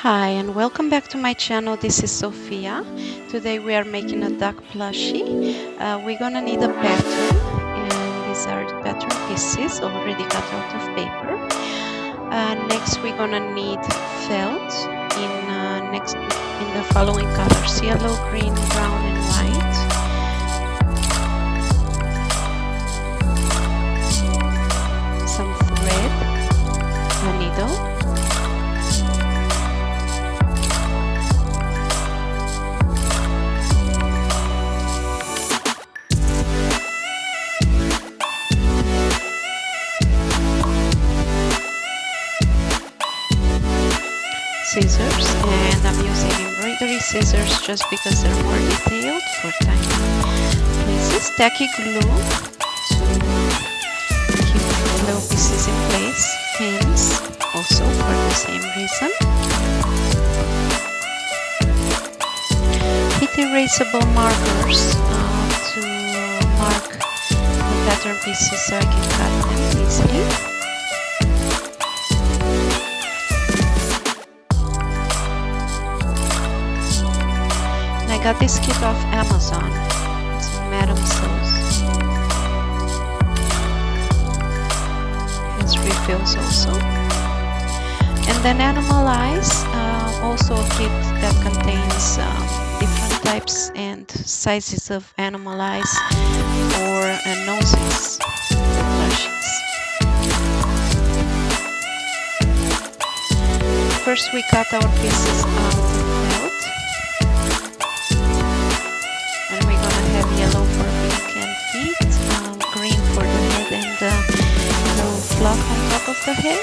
Hi and welcome back to my channel. This is Sophia. Today we are making a duck plushie. We're gonna need a pattern, and these are the pattern pieces already cut out of paper. Next we're gonna need felt in the following colors: yellow, green, brown, and white. Some thread, a needle. Scissors, and I'm using embroidery scissors just because they're more detailed for tiny places. Tacky glue to keep the little pieces in place. Pins also for the same reason. Heat erasable markers to mark the pattern pieces so I can cut them easily. I got this kit off Amazon. It's Madam Sew's. Has refills also. And then animal eyes, also a kit that contains different types and sizes of animal eyes or noses for plushies. First we cut our pieces out of felt. Yellow for beak and feet, green for the head and the little fluff on top of the head,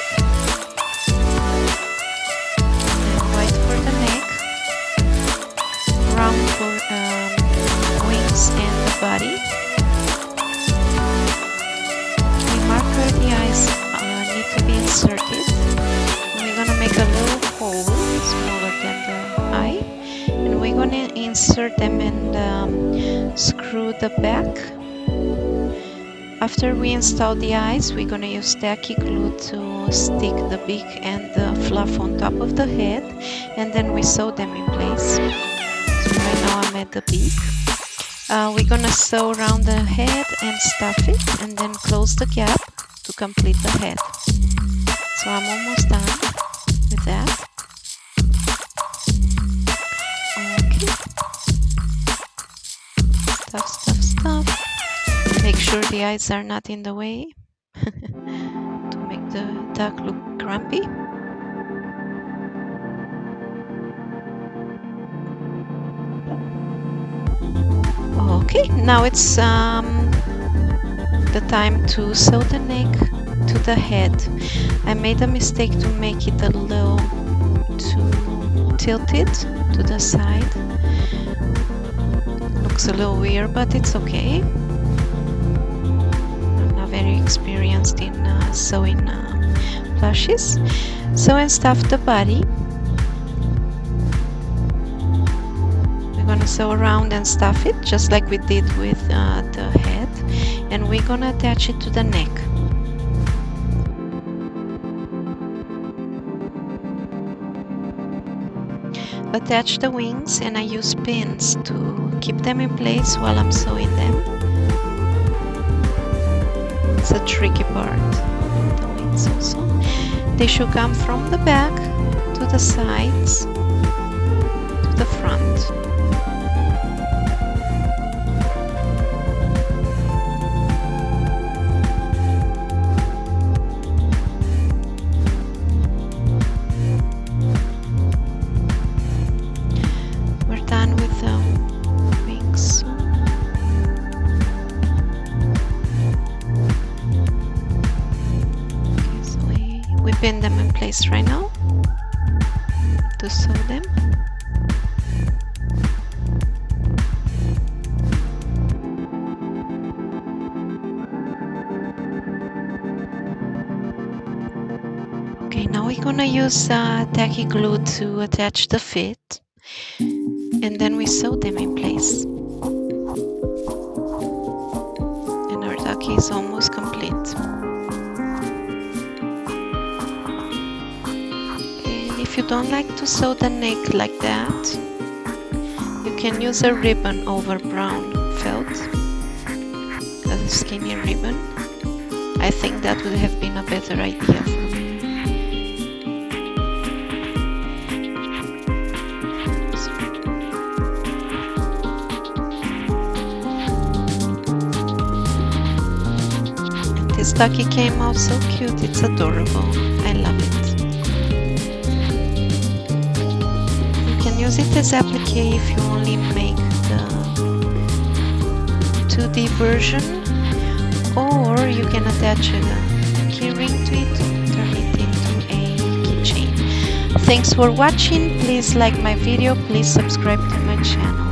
and white for the neck, brown for wings and the body. The marker, the eyes need to be inserted. We're gonna make a little hole smaller than the eye, and we're gonna insert them and screw the back. After we install the eyes, we're gonna use tacky glue to stick the beak and the fluff on top of the head, and then we sew them in place. So right now I'm at the beak. We're gonna sew around the head and stuff it, and then close the gap to complete the head. So I'm almost done with that. Stuff. Make sure the eyes are not in the way to make the duck look grumpy. Okay, now it's the time to sew the neck to the head. I made a mistake to make it a little too tilted to the side. Looks a little weird, but it's okay. I'm not very experienced in sewing plushies. Sew and stuff the body. We're gonna sew around and stuff it just like we did with the head, and we're gonna attach it to the neck. Attach the wings, and I use pins to keep them in place while I'm sewing them. It's a tricky part, the wings also. They should come from the back to the sides to the front. Done with the wings. Okay, so we pin them in place right now to sew them. Okay, now we're gonna use tacky glue to attach the feet, and then we sew them in place. And our duck is almost complete. And if if you don't like to sew the neck like that, you can use a ribbon over brown felt, a skinny ribbon. I think that would have been a better idea for me. And this ducky came out so cute, it's adorable. I love it. You can use it as applique if you only make the 2D version, or you can attach a key ring to it to turn it into a keychain. Thanks for watching. Please like my video, please subscribe to my channel.